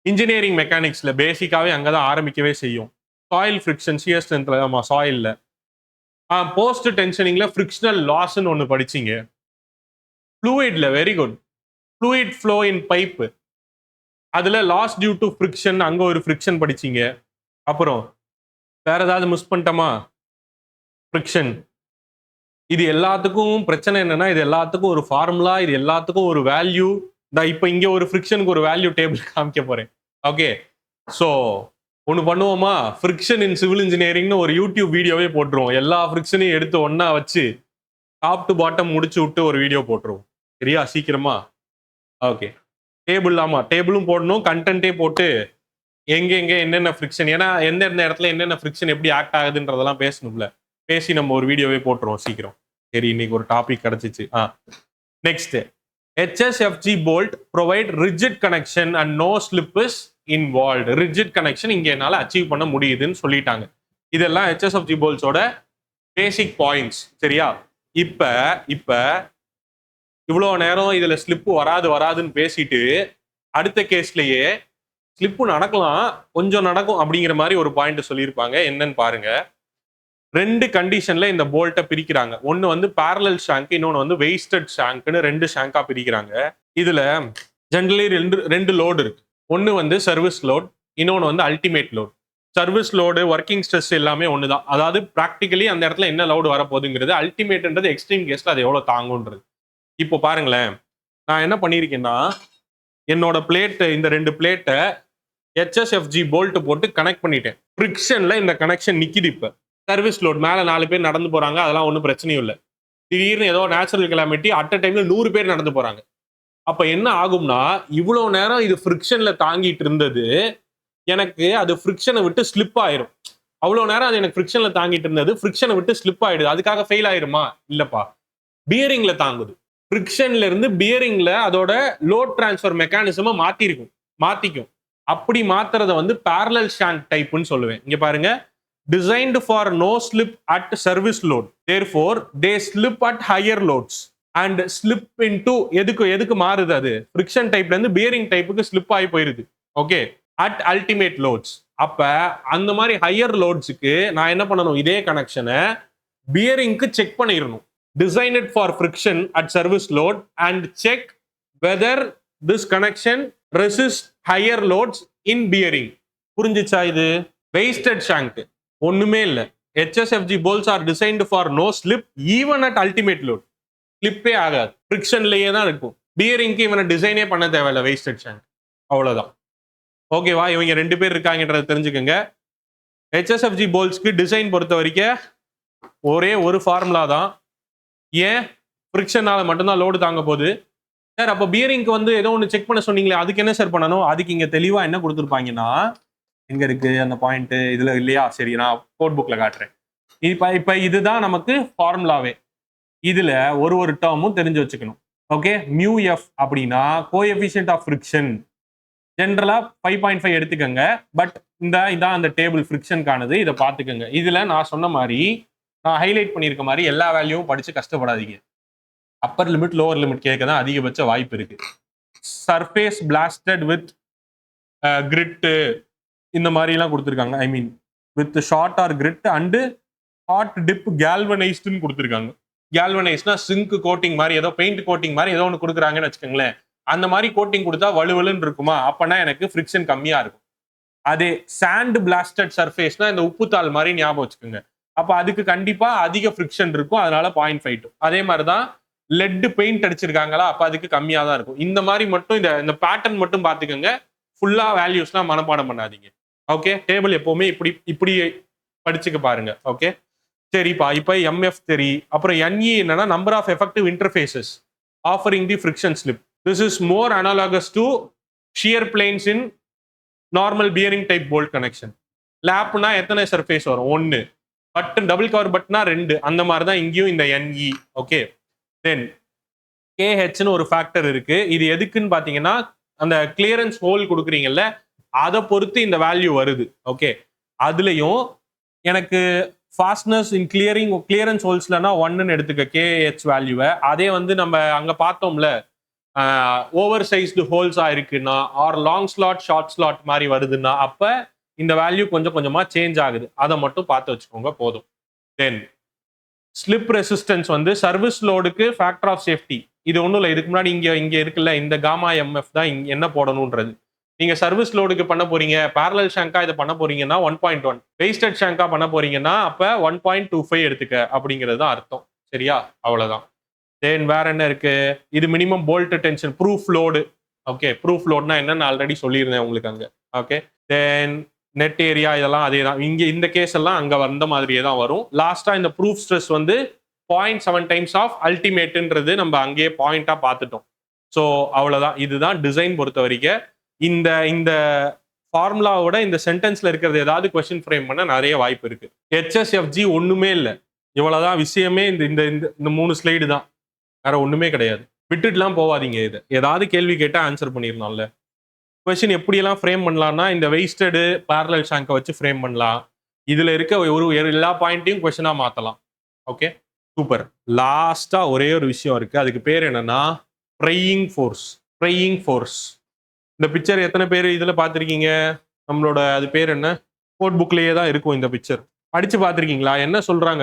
Engineering மெக்கானிக்ஸ்ல பேசிக்காவே அங்கதான் ஆரம்பிக்கவே செய்யும். சாயில் ஃப்ரிக்ஷன், ஷியர் ஸ்ட்ரென்த்ல, ஆமா சாயில்ல. போஸ்ட் டென்ஷனிங்ல ஃப்ரிக்ஷனல் லாஸ்ன்னு ஒன்று படிச்சீங்க. ஃப்ளூயிட்ல very good, fluid flow in pipe, அதுல லாஸ் டியூ டு ஃப்ரிக்ஷன், அங்க ஒரு ஃப்ரிக்ஷன் படிச்சீங்க. அப்புறம் வேற ஏதாவது மிஸ் பண்ணிட்டோமா? ஃப்ரிக்ஷன். இது எல்லாத்துக்கும் பிரச்சனை என்னன்னா, இது எல்லாத்துக்கும் ஒரு ஃபார்முலா, இது எல்லாத்துக்கும் ஒரு வேல்யூ. இப்ப இங்க ஒரு ஃப்ரிக்ஷனுக்கு ஒரு வேல்யூ டேபிள் காமிக்க போறேன். ஓகே, ஸோ ஒன்று பண்ணுவோமா, ஃப்ரிக்ஷன் இன் சிவில் இன்ஜினியரிங்னு ஒரு யூடியூப் வீடியோவே போட்டுருவோம். எல்லா ஃப்ரிக்ஷனையும் எடுத்து ஒன்னா வச்சு டாப் டு பாட்டம் முடிச்சு விட்டு ஒரு வீடியோ போட்டுருவோம். சரியா? சீக்கிரமா. ஓகே, டேபிள், ஆமா டேபிளும் போடணும், கண்டென்ட்டே போட்டு எங்க என்னென்ன ஃப்ரிக்ஷன், ஏன்னா எந்தெந்த இடத்துல என்னென்ன ஃப்ரிக்ஷன் எப்படி ஆக்ட் ஆகுதுன்றதெல்லாம் பேசணும்ல, பேசி நம்ம ஒரு வீடியோவே போட்டுருவோம் சீக்கிரம். சரி, இன்னைக்கு ஒரு டாபிக் கிடைச்சிச்சு. Next, HSFG bolt provide rigid connection and no slip is involved. Rigid connection இங்க என்னால அச்சீவ் பண்ண முடியுதுன்னு சொல்லிட்டாங்க. இதெல்லாம் HSFG போல்ட்ஸோட பேசிக் பாயிண்ட்ஸ். சரியா? இப்ப இவ்வளோ நேரம் இதுல ஸ்லிப்பு வராதுன்னு பேசிட்டு அடுத்த கேஸ்லயே ஸ்லிப்பு நடக்கலாம், கொஞ்சம் நடக்கும் அப்படிங்கிற மாதிரி ஒரு பாயிண்ட் சொல்லியிருப்பாங்க. என்னன்னு பாருங்க. ரெண்டு கண்டிஷன்ல இந்த போல்ட்டை பிரிக்கிறாங்க. ஒன்னு வந்து பேரலல் ஷாங்க், இன்னொன்னு வந்து வெயிஸ்டட் ஷாங்க்னு ரெண்டு ஷாங்கா பிரிக்கிறாங்க. இதுல ஜென்ரலி ரெண்டு லோடு இருக்கு. ஒன்னு வந்து சர்வீஸ் லோட், இன்னொன்னு வந்து ultimate load. Service load, working stress எல்லாமே ஒண்ணுதான். அதாவது ப்ராக்டிகலி அந்த இடத்துல என்ன லோடு வரப்போகுதுங்கிறது, அல்டிமேட்ன்றது எக்ஸ்ட்ரீம் கேஸ்ல அது எவ்வளவு தாங்குன்றது. இப்போ பாருங்களேன், நான் என்ன பண்ணியிருக்கேன்னா, என்னோட பிளேட், இந்த ரெண்டு பிளேட்டை HSFG போல்ட் போட்டு கனெக்ட் பண்ணிட்டேன். ஃப்ரிக்ஷன்ல இந்த கனெக்ஷன் நிக்குது. இப்ப சர்வீஸ் லோட் மேல 4 பேர் நடந்து போறாங்க, அதெல்லாம் ஒன்றும் பிரச்சனையும் இல்லை. திடீர்னு ஏதோ நேச்சுரல் கிளாமிட்டி அட் அ டைம்ல 100 பேர் நடந்து போறாங்க. அப்ப என்ன ஆகும்னா இவ்வளவு நேரம் இது ஃப்ரிக்ஷன்ல தாங்கிட்டு இருந்தது எனக்கு அது ஃப்ரிக்ஷனை விட்டு ஸ்லிப் ஆயிரும். அவ்வளவு நேரம் அது எனக்கு ஃப்ரிக்ஷன்ல தாங்கிட்டு இருந்தது ஃப்ரிக்ஷனை விட்டு ஸ்லிப் ஆயிடுது. அதுக்காக ஃபெயில் ஆயிருமா? இல்லப்பா, பியரிங்ல தாங்குது. ஃப்ரிக்ஷன்ல இருந்து பியரிங்ல அதோட லோட் டிரான்ஸ்ஃபர் மெக்கானிசமை மாத்திக்கும். அப்படி மாத்துறத வந்து parallel shank டைப்னு சொல்லுவேன். இங்க பாருங்க, designed for no slip at service load, therefore they slip at higher loads and slip into எதுக்கு மாறுது? அது ஃப்ரிக்ஷன் டைப்ல இருந்து பியரிங் டைப்புக்கு ஸ்லிப் ஆகி போயிருது. Okay, at ultimate loads. அப்ப அந்த மாதிரி ஹையர் லோட்ஸுக்கு நான் என்ன பண்ணணும்? இதே கனெக்ஷனை பியரிங்க்கு செக் பண்ணிடணும். designed for friction at service load and check whether this connection resist higher loads in bearing. புரிஞ்சிச்சா? இது wasted shank, ஒண்ணுமே இல்ல. HSFG bolts are designed for no slip even at ultimate load. ஸ்லிப்பே ஆகாது, ஃப்ரிக்ஷன்லயே தான் இருக்கும். பியரிங்க்கு இவனை டிசைனே பண்ண தேவையில்ல, wasted shank. அவ்வளவுதான். ஓகேவா? இவங்க 2 பேர் இருக்காங்கன்றத தெரிஞ்சுக்கோங்க. HSFG போல்ட்ஸ்க்கு டிசைன் பொறுத்த வரைக்கும் ஒரே ஒரு ஃபார்முலா தான். ஏன்? ஃப்ரிக்ஷனால மட்டும்தான் லோடு தாங்க போகுது. சார் அப்போ பியரிங்க்கு வந்து ஏதோ ஒன்று செக் பண்ண சொன்னீங்களே, அதுக்கு என்ன சார் பண்ணணும்? அதுக்கு இங்க தெளிவா என்ன கொடுத்துருப்பாங்கன்னா, எங்க இருக்கு அந்த பாயிண்ட்? இதுல இல்லையா? சரி, நான் கோட் புக்ல காட்டுறேன். இப்ப இதுதான் நமக்கு ஃபார்முலாவே. இதுல ஒரு டேர்மும் தெரிஞ்சு வச்சுக்கணும். ஓகே, மியூ எஃப் அப்படின்னா கோஎஃபிஷியன்ட் ஆஃப் ஃப்ரிக்ஷன். ஜென்ரலா 5.5 எடுத்துக்கோங்க. பட் இதான் அந்த டேபிள் ஃப்ரிக்ஷனுக்கானது. இதை பார்த்துக்கோங்க. இதுல நான் சொன்ன மாதிரி, நான் ஹைலைட் பண்ணியிருக்க மாதிரி எல்லா வேல்யூவும் படிச்சு கஷ்டப்படாதீங்க. அப்பர் லிமிட் லோவர் லிமிட் கேட்க தான் அதிகபட்ச வாய்ப்பு இருக்கு. சர்ஃபேஸ் பிளாஸ்டட் வித் கிரிட்டு இந்த மாதிரிலாம் கொடுத்துருக்காங்க. I mean with shot or grit and hot dip கேல்வனைஸ்டுன்னு கொடுத்துருக்காங்க. கேல்வனைஸ்னா சிங்க் கோட்டிங் மாதிரி, ஏதோ பெயிண்ட் கோட்டிங் மாதிரி ஏதோ ஒன்று கொடுக்குறாங்கன்னு வச்சுக்கோங்களேன். அந்த மாதிரி கோட்டிங் கொடுத்தா வலுவலுன்னு இருக்குமா? அப்பனா எனக்கு ஃப்ரிக்ஷன் கம்மியா இருக்கும். அதே சாண்ட் பிளாஸ்டட் சர்ஃபேஸ்னா இந்த உப்புத்தாள் மாதிரி ஞாபகம் வச்சுக்கோங்க. அப்ப அதுக்கு கண்டிப்பா அதிக ஃப்ரிக்ஷன் இருக்கும், அதனால 0.52. அதே மாதிரிதான் லெட் பெயிண்ட் அடிச்சிருக்காங்களா, அப்ப அதுக்கு கம்மியா தான் இருக்கும். இந்த மாதிரி மட்டும் இந்த பேட்டர்ன் மட்டும் பாத்துக்கோங்க. ஃபுல்லா வேல்யூஸ்லாம் மனப்பாடம் பண்ணாதீங்க. ஓகே, டேபிள் எப்பவுமே இப்படி படிச்சுக்க பாருங்க. ஓகே, சரிப்பா. இப்ப எம்எஃப் தெரி, அப்புறம் என்இ என்னன்னா number of effective interfaces offering the friction slip. This is more analogous to shear planes in normal bearing type bolt connection. லேப்னா எத்தனை சர்ஃபேஸ் வரும்? 1. பட்டன் டபுள் கவர் பட்டனா 2. அந்த மாதிரி தான் இங்கேயும் இந்த என்இ. ஓகே, தென் கேஹெச்னு ஒரு ஃபேக்டர் இருக்கு. இது எதுக்குன்னு பாத்தீங்கன்னா, அந்த கிளியரன்ஸ் ஹோல் கொடுக்குறீங்கல்ல, அதை பொறுத்து இந்த வேல்யூ வருது. ஓகே, அதுலயும் எனக்கு ஃபாஸ்ட்னஸ் இன் கிளியரன்ஸ் ஹோல்ஸ்லனா 1ன்னு எடுத்துக்க கேஹெச் வேல்யூவை. அதே வந்து நம்ம அங்க பார்த்தோம்ல, ஓவர் சைஸ்டு ஹோல்ஸா இருக்குன்னா or long slot short slot மாதிரி வருதுன்னா அப்ப இந்த வேல்யூ கொஞ்சம் கொஞ்சமா சேஞ்ச் ஆகுது. அதை மட்டும் பார்த்து வச்சுக்கோங்க போதும். தென் ஸ்லிப் ரெசிஸ்டன்ஸ் வந்து சர்வீஸ் லோடுக்கு ஃபேக்டர் ஆஃப் சேஃப்டி. இது ஒன்றும் இல்லை, இதுக்கு முன்னாடி இங்க இருக்குல்ல இந்த காமா எம்எஃப் தான் இங்க என்ன போடணுன்றது. நீங்க சர்வீஸ் லோடுக்கு பண்ண போறீங்க, பேரலல் ஷாங்கா இதை பண்ண போறீங்கன்னா 1.1, வெயிஸ்டட் ஷாங்கா பண்ண போறீங்கன்னா அப்ப 1.25 எடுத்துக்க அப்படிங்கிறது தான் அர்த்தம். சரியா? அவ்வளவுதான். தென் வேற என்ன இருக்கு? இது minimum bolt tension proof load. Okay, proof லோட்னா என்னன்னு ஆல்ரெடி சொல்லியிருந்தேன் உங்களுக்கு அங்க. ஓகே, தென் நெட் ஏரியா இதெல்லாம் அதே தான். இங்க இந்த கேஸ் எல்லாம் அங்க வந்த மாதிரியே தான் வரும். லாஸ்டா இந்த ப்ரூஃப் ஸ்ட்ரெஸ் வந்து 0.7 டைம்ஸ் ஆஃப் அல்டிமேட்ன்றது நம்ம அங்கேயே பாயிண்டா பார்த்துட்டோம். ஸோ அவ்வளவுதான். இதுதான் டிசைன் பொறுத்த வரைக்கும். இந்த ஃபார்முலாவோட இந்த சென்டென்ஸ்ல இருக்கிறது ஏதாவது கொஸ்டின் ஃப்ரேம் பண்ண நிறைய வாய்ப்பு இருக்கு. HSFG ஒண்ணுமே இல்லை, இவ்வளவுதான் விஷயமே. இந்த 3 ஸ்லைடு தான், வேற ஒண்ணுமே கிடையாது. விட்டுட்டுலாம் போவாதீங்க. இது ஏதாவது கேள்வி கேட்டா ஆன்சர் பண்ணிடலாம்ல. கொஸ்டின் எப்படியெல்லாம் ஃப்ரேம் பண்ணலாம்னா, இந்த வெயிஸ்டடு பேரலல் ஷாங்கை வச்சு ஃப்ரேம் பண்ணலாம். இதுல இருக்க எல்லா பாயிண்ட்டையும் கொஸ்டினா மாத்தலாம். Okay, super. லாஸ்டா ஒரே ஒரு விஷயம் இருக்கு, அதுக்கு பேர் என்னன்னா ப்ரையிங் ஃபோர்ஸ். Trying force. இந்த பிக்சர் எத்தனை பேர் இதுல பார்த்துருக்கீங்க? நம்மளோட அது பேர் என்ன? கோட் புக்லயே தான் இருக்கும் இந்த பிக்சர். படிச்சு பார்த்துருக்கீங்களா? என்ன சொல்றாங்க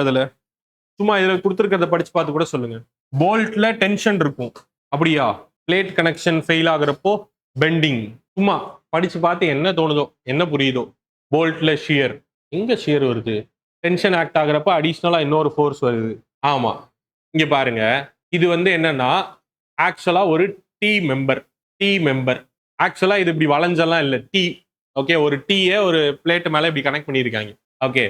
அதுல? சும்மா இதுல கொடுத்துருக்கிறத படிச்சு பார்த்து கூட சொல்லுங்க. போல்ட்ல டென்ஷன் இருக்கும், அப்படியா? பிளேட் கனெக்ஷன் ஃபெயில் ஆகுறப்போ பெண்டிங். சும்மா படிச்சு பார்த்து என்ன தோணுதோ, என்ன புரியுதோ. போல்ட்ல ஷியர், எங்க ஷியர் வருது? டென்ஷன் ஆக்ட் ஆகுறப்ப அடிஷ்னலா இன்னொரு ஃபோர்ஸ் வருது. ஆமா, இங்க பாருங்க. இது வந்து என்னன்னா ஆக்சுவலா ஒரு டி மெம்பர். ஆக்சுவலா இது இப்படி வளைஞ்செல்லாம் இல்லை, டி. ஓகே, ஒரு டீயை ஒரு பிளேட் மேல இப்படி கனெக்ட் பண்ணியிருக்காங்க. ஓகே,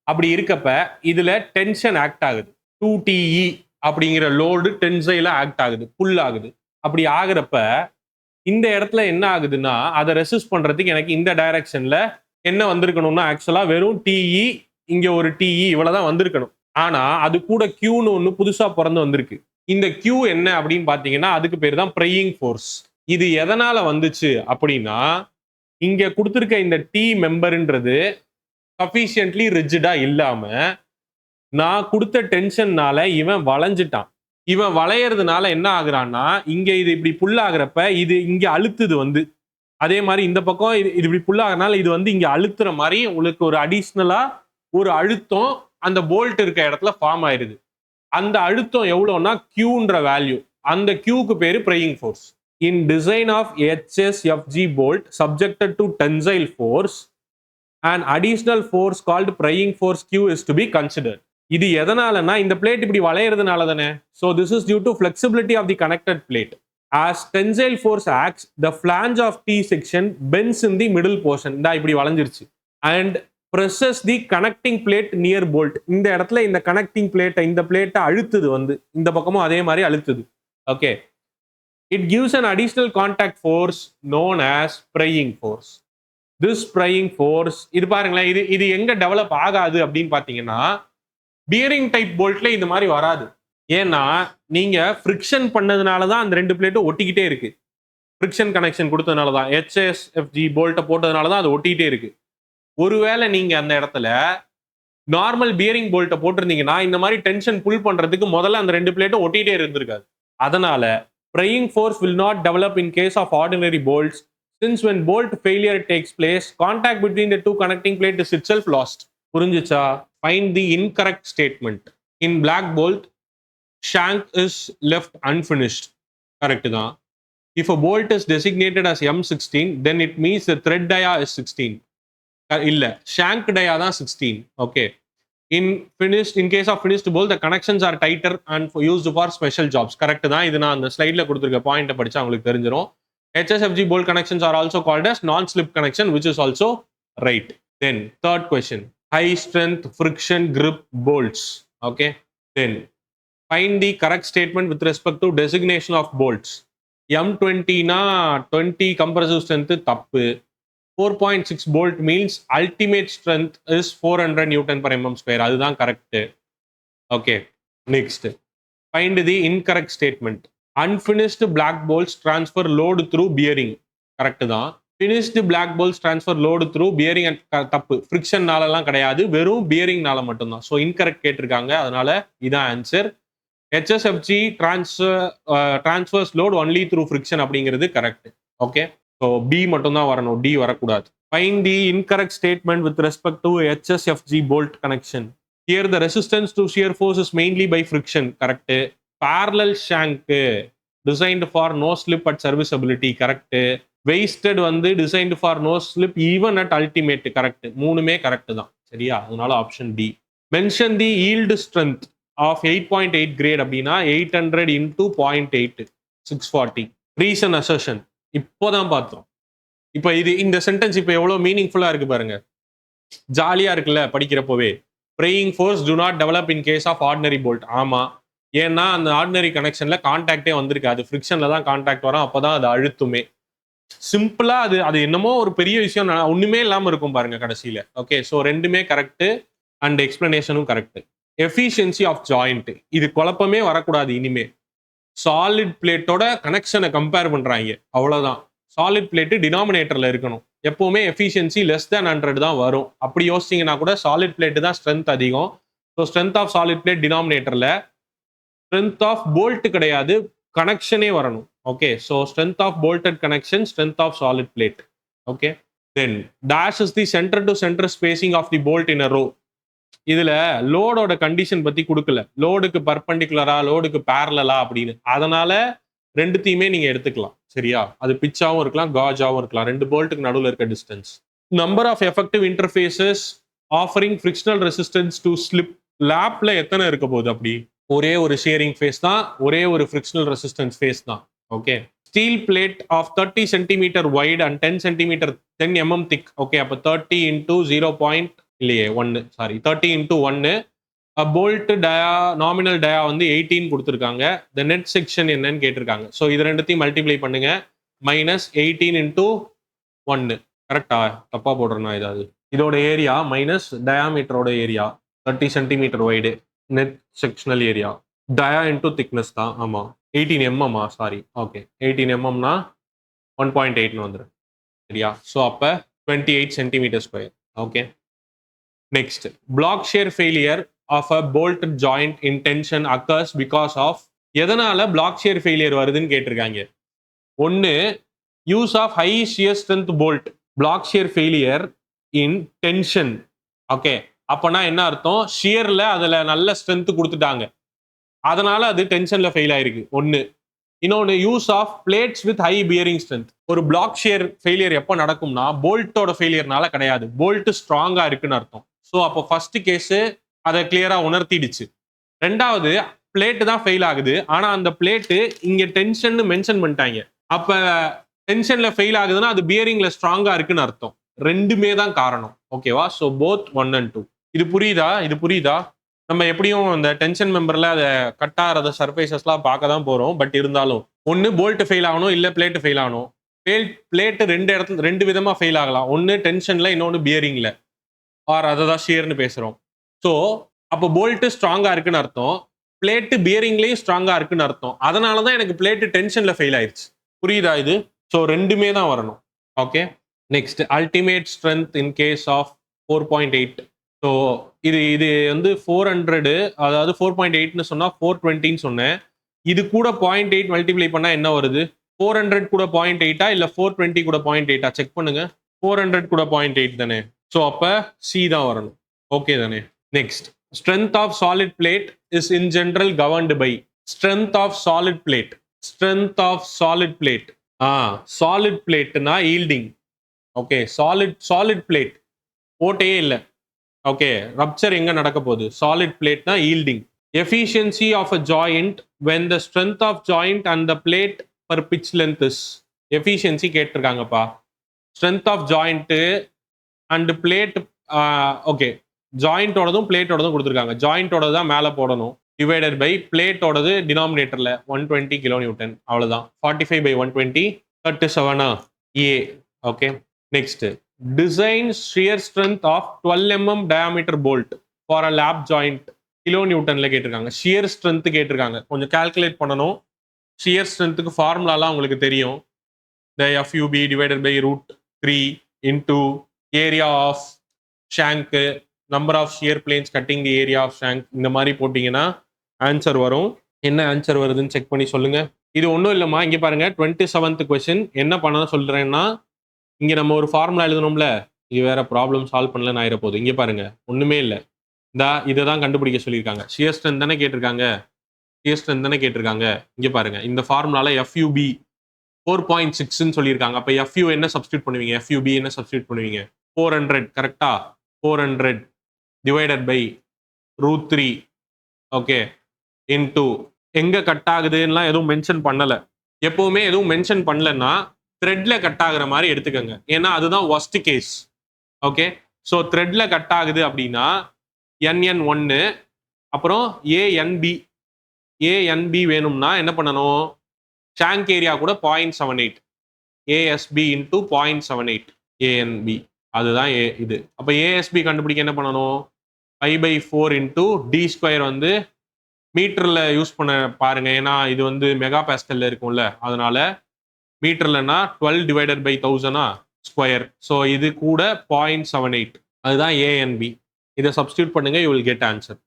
அப்படி இருக்கப்ப இதுல டென்ஷன் ஆக்ட் ஆகுது. 2TE அப்படிங்கிற லோடு டென்சைல ஆக்ட் ஆகுது, புல் ஆகுது. அப்படி ஆகுறப்ப இந்த இடத்துல என்ன ஆகுதுன்னா அதை ரெசிஸ்ட் பண்றதுக்கு எனக்கு இந்த டைரக்ஷன்ல என்ன வந்திருக்கணும்னா ஆக்சுவலா வெறும் டிஇ, இங்க ஒரு டிஇ இவ்வளவுதான் வந்திருக்கணும். ஆனா அது கூட கியூன்னு ஒண்ணு புதுசா பிறந்து வந்திருக்கு. இந்த கியூ என்ன அப்படின்னு பாத்தீங்கன்னா அதுக்கு பேர் தான் ப்ரையிங் ஃபோர்ஸ். இது எதனால வந்துச்சு அப்படின்னா இங்க கொடுத்திருக்க இந்த டி மெம்பர்ன்றது சஃபிஷியன்ட்லி ரிஜிடா இல்லாம நான் கொடுத்த டென்ஷன்னால இவன் வளைஞ்சிட்டான். இவன் வளையறதுனால என்ன ஆகுறான்னா இங்க இது இப்படி புல் ஆகுறப்ப இது இங்க அழுத்துது வந்து. அதே மாதிரி இந்த பக்கம் இது இப்படி புல் ஆகுறதுனால இது வந்து இங்க அழுத்துற மாதிரி உங்களுக்கு ஒரு அடிஷ்னலா ஒரு அழுத்தம் அந்த போல்ட் இருக்க இடத்துல ஃபார்ம் ஆயிருது. அந்த அழுத்தம் எவ்வளவுனா கியூன்ற வேல்யூ. அந்த கியூக்கு பேரு prying force. In design of HSFG bolt subjected to tensile force and additional force called prying force Q is to be considered. இது எதனாலனா இந்த பிளேட் இப்படி வளையறதுனால தானே. So this is due to flexibility of the connected plate. As tensile force acts, the flange of T section bends in the middle portion. இந்த இப்படி வளைஞ்சிருச்சு. And presses the connecting plate near bolt. இந்த இடத்துல இந்த connecting பிளேட்டை இந்த பிளேட்டை அழுத்துது வந்து. இந்த பக்கமும் அதே மாதிரி அழுத்துது. Okay. It gives an additional contact force known as prying force. This prying force இது பாருங்களேன், இது எங்க டெவலப் ஆகாது அப்படின்னு பாத்தீங்கன்னா பியரிங் டைப் போல்ட்ல இந்த மாதிரி வராது. ஏன்னா நீங்க ஃப்ரிக்ஷன் பண்ணதுனால தான் அந்த ரெண்டு பிளேட்டும் ஒட்டிக்கிட்டே இருக்கு. ஃப்ரிக்ஷன் கனெக்ஷன் கொடுத்ததுனால தான் HSFG போல்ட்டை போட்டதுனால தான் அது ஒட்டிக்கிட்டே இருக்கு. ஒருவேளை நீங்க அந்த இடத்துல நார்மல் பியரிங் போல்ட்டை போட்டிருந்தீங்கன்னா இந்த மாதிரி டென்ஷன் புல் பண்றதுக்கு முதல்ல அந்த ரெண்டு பிளேட்டும் ஒட்டிக்கிட்டே இருந்திருக்காது. அதனால trying force will not develop in case of ordinary bolts since when bolt failure takes place contact between the two connecting plate is itself lost. புரிஞ்சுச்சா? Find the incorrect statement. In black bolt shank is left unfinished. Correct தான். If a bolt is designated as M16 then it means the thread dia is 16. இல்ல, shank dia தான் 16. Okay. In case of finished bolt the connections are tighter and used for special jobs. Correct தான். இது நான் அந்த ஸ்லைட்ல கொடுத்திருக்க பாயிண்ட படிச்சா உங்களுக்கு தெரிஞ்சிரும். HSFG bolt connections are also called as non-slip connection, which is also right. Then third question, high strength friction grip bolts. Okay. Then find the correct statement with respect to designation of bolts. M20 na 20 compressive strength தப்பு. 4.6 bolt means ultimate strength is 400 Newton per mm square. அதுதான் correct. Okay. Next, find the incorrect statement. Unfinished black bolts transfer load through bearing. Correct தான். finished black bolts transfer load through bearing and தப்பு. ஃப்ரிக்ஷன்னாலலாம் கிடையாது, வெறும் பியரிங்னால மட்டும்தான். So incorrect கேட்டிருக்காங்க, அதனால இதான் answer. HSFG transfers load only through friction அப்படிங்கிறது correct. Okay. So B மட்டும்தான் வரணும், டி வரக்கூடாது. Find the incorrect statement with respect to HSFG bolt connection. Here the resistance to shear force is mainly by friction. Correct. Parallel shank designed for no slip at serviceability. Correct. Wasted வந்து designed for no slip even at ultimate. Correct. மூணுமே correct தான். சரியா? அதனால option D. Mention the yield strength of 8.8 grade அப்படின்னா 800 into 0.8 640. Reason assertion இப்போதான் பார்த்தோம். இப்போ இந்த சென்டென்ஸ் இப்போ எவ்வளவு மீனிங்ஃபுல்லா இருக்கு பாருங்க. ஜாலியா இருக்குல்ல படிக்கிறப்போவே. Prying force to not develop in case of ordinary bolt. ஆமா, ஏன்னா அந்த ஆர்டினரி கனெக்ஷன்ல கான்டாக்டே வந்திருக்கு, அது ஃப்ரிக்ஷன்ல தான் கான்டாக்ட் வரும், அப்பதான் அது அழுத்துமே. சிம்பிளா அது என்னமோ ஒரு பெரிய விஷயம் ஒண்ணுமே இல்லாம இருக்கும் பாருங்க கடைசியில. ஓகே. ஸோ ரெண்டுமே கரெக்ட் அண்ட் எக்ஸ்பிளனேஷனும் கரெக்ட். எஃபிஷியன்சி ஆஃப் ஜாயிண்ட், இது குழப்பமே வரக்கூடாது இனிமே. சாலிட் பிளேட்டோட கனெக்ஷனை கம்பேர் பண்றாங்க, அவ்வளவுதான். சாலிட் பிளேட் டினாமினேட்டர்ல இருக்கணும். எப்பவுமே எஃபிஷியன்சி லெஸ் தேன் 100 தான் வரும். அப்படி யோசிச்சீங்கன்னா கூட சாலிட் பிளேட் தான் ஸ்ட்ரென்த் அதிகம். So strength of solid plate டினாமினேட்டர்ல, ஸ்ட்ரென்த் ஆஃப் போல்ட் கிடையாது, கனெக்ஷனே வரணும். Okay. So strength of bolted connection, strength of solid plate. Okay. Then dash is the centre to centre spacing of the bolt in a row. இதுல லோடோட condition பத்தி கொடுக்கல, லோடுக்கு பர்பண்டிகுலரா லோடுக்கு பேரலா அப்படின்னு. அதனால ரெண்டுத்தையுமே நீங்க எடுத்துக்கலாம். சரியா? அது பிச்சாவும் இருக்கலாம், காஜாவும் இருக்கலாம், ரெண்டு போல்ட்டுக்கு நடுவில் இருக்க distance. Number of effective interfaces offering frictional resistance to slip. லேப்ல எத்தனை இருக்க போகுது? அப்படி ஒரே ஒரு ஷேரிங் ஃபேஸ் தான், ஒரே ஒரு ஃப்ரிக்ஷனல் ரெசிஸ்டன்ஸ் ஃபேஸ் தான். Okay. Steel plate of 30 cm wide and 10 cm 10 mm thick. Okay. அப்போ 30 into 0. இல்லையே 1, sorry 30 into 1 bolt dia nominal dia வந்து 18 கொடுத்துருக்காங்க. த நெட் செக்ஷன் என்னன்னு கேட்டிருக்காங்க. ஸோ இது ரெண்டுத்தையும் மல்டிப்ளை பண்ணுங்க. -18 இன்டூ 1. கரெக்டா? தப்பா போடுறேன்னா ஏதாவது. இதோட ஏரியா மைனஸ் டயாமீட்டரோட area 30 centimetre wide. Net sectional area dia into thickness தான். ஆமா 18 mm. சாரி, ஓகே 18 mmனா 1.8ன்னு வந்துடும். சரியா? ஸோ அப்போ 28 centimetre square. Okay, next block shear failure of a bolt joint in tension occurs because of. எதனால block shear failure வருதுன்னு கேட்டிருக்காங்க. ஒன்று, use of high shear strength bolt, block shear failure in tension. Okay, அப்போனா என்ன அர்த்தம்? ஷியரில் அதில் நல்ல strength கொடுத்துட்டாங்க, அதனால அது டென்ஷன்ல ஃபெயில் ஆயிருக்கு. ஒன்று. இன்னொன்று, use of plates with high bearing strength. ஒரு பிளாக் ஷேர் ஃபெயிலியர் எப்போ நடக்கும்னா போல்ட்டோட ஃபெயிலியர்னால கிடையாது, போல்ட் ஸ்ட்ராங்கா இருக்குன்னு அர்த்தம். ஸோ அப்போ ஃபர்ஸ்ட் கேஸ் அதை கிளியரா உணர்த்திடுச்சு. ரெண்டாவது, பிளேட்டு தான் ஃபெயில் ஆகுது, ஆனா அந்த பிளேட்டு இங்க டென்ஷன் மென்ஷன் பண்ணிட்டாங்க. அப்ப டென்ஷன்ல ஃபெயில் ஆகுதுன்னா அது பியரிங்ல ஸ்ட்ராங்கா இருக்குன்னு அர்த்தம். ரெண்டுமே தான் காரணம். ஓகேவா? So both 1 and 2. இது புரியுதா? இது புரியுதா? நம்ம எப்படியும் அந்த டென்ஷன் மெம்பர்ல அதை கட் ஆகிறத சர்ஃபேசஸ்லாம் பார்க்க தான் போறோம். பட் இருந்தாலும் ஒன்று போல்ட் ஃபெயில் ஆகணும், இல்லை பிளேட் ஃபெயில் ஆகணும். பிளேட்டு ரெண்டு விதமா ஃபெயில் ஆகலாம். ஒன்று டென்ஷன்ல, இன்னொன்று பியரிங்ல, ஆர் அதை தான் ஷியர்னு பேசுறோம். ஸோ அப்போ போல்ட்டு ஸ்ட்ராங்கா இருக்குன்னு அர்த்தம், பிளேட்டு பியரிங்லேயும் ஸ்ட்ராங்கா இருக்குன்னு அர்த்தம். அதனால தான் எனக்கு பிளேட்டு டென்ஷன்ல ஃபெயில் ஆயிடுச்சு. புரியுதா இது? ஸோ ரெண்டுமே தான் வரணும். Okay, next ultimate strength in case of 4.8. So இது வந்து 400, அதாவது 4.8ன்னு சொன்னா 420ன்னு சொன்னேன். இது கூட 0.8 மல்டிப்ளை பண்ணா என்ன வருது? 400 கூட 0.8 இல்ல 420 கூட 0.8 செக் பண்ணுங்க. 400 கூட 0.8 தானே. ஸோ அப்ப சி தான் வரணும். ஓகே தானே. Next, strength of solid plate is in general governed by. Strength of solid plate, strength of solid plate. Solid பிளேட்னா yielding. Okay, solid plate ஓட்டையே இல்லை. ஓகே, ரப்சர் எங்க நடக்க போகுது? Solid பிளேட்னா yielding. Efficiency of a joint when the strength of joint and the plate per pitch length is. Efficiency கேட்டிருக்காங்கப்பா. Strength of joint and plate. Okay, ஜாயிண்டோடதும் பிளேட்டோடதும் கொடுத்துருக்காங்க. ஜாயிண்டோட தான் மேலே போடணும், டிவைடட் பை பிளேட்டோடது டினாமினேட்டர்ல 120 kN. அவ்வளவுதான். 45/120 37 ஏ. Okay, next, design shear strength of 12 mm diameter bolt for a lap joint. Kilo நியூட்டன்ல கேட்டிருக்காங்க. ஷியர் ஸ்ட்ரென்த் கேட்டிருக்காங்க. கொஞ்சம் கால்குலேட் பண்ணணும். ஷியர் ஸ்ட்ரென்த்துக்கு ஃபார்முலாலாம் உங்களுக்கு தெரியும். the FUB divided by √3 into area of shank, number of shear planes cutting the area of shank. இந்த மாதிரி போட்டிங்கன்னா ஆன்சர் வரும். என்ன ஆன்சர் வருதுன்னு செக் பண்ணி சொல்லுங்க. இது ஒன்றும் இல்லைம்மா, இங்கே பாருங்க 27th கொஸ்டின் என்ன பண்ண சொல்றேன்னா, இங்க நம்ம ஒரு ஃபார்முலா எழுதணும்ல, இது வேற ப்ராப்ளம் சால்வ் பண்ணலன்னு ஆயிர போகுது. இங்க பாருங்க ஒண்ணுமே இல்லை, இதை தான் கண்டுபிடிக்க சொல்லியிருக்காங்க. ஷியர் ஸ்ட்ரென்த் தானே கேட்டிருக்காங்க, ஷியர் ஸ்ட்ரென்த் தானே கேட்டிருக்காங்க. இங்க பாருங்க இந்த ஃபார்முலால FUB 4.6ன்னு சொல்லியிருக்காங்க. அப்ப FU என்ன சப்ஸ்டியூட் பண்ணுவீங்க? FUB என்ன சப்ஸ்டியூட் பண்ணுவீங்க? 400. கரெக்டா? 400 டிவைடட் பை √3. ஓகே, இன்டூ எங்க கட் ஆகுதுன்னா எதுவும் மென்ஷன் பண்ணல. எப்பவுமே எதுவும் மென்ஷன் பண்ணலன்னா த்ரெட்ல கட் ஆகுற மாதிரி எடுத்துக்கோங்க, ஏன்னா அதுதான் worst கேஸ். ஓகே, ஸோ த்ரெட்ல கட் ஆகுது அப்படின்னா NN1, அப்புறம் ANB வேணும்னா என்ன பண்ணணும்? ஷாங்க் ஏரியா கூட 0.78 ASB இன்டூ 0.78 ANB, அதுதான் இது. அப்போ ASB கண்டுபிடிக்க என்ன பண்ணணும்? 5/4 இன்டூ D² வந்து மீட்டர்ல யூஸ் பண்ண பாருங்க, ஏன்னா இது வந்து மெகா பாஸ்கல்ல இருக்கும்ல, அதனால மீட்டர்லன்னா 12 டிவைடட் பை 1000 ஸ்கொயர். ஸோ இது கூட 0.78, அதுதான் ANB. இதை சப்ஸ்டியூட் பண்ணுங்க, யூ வில் கெட் ஆன்சர்.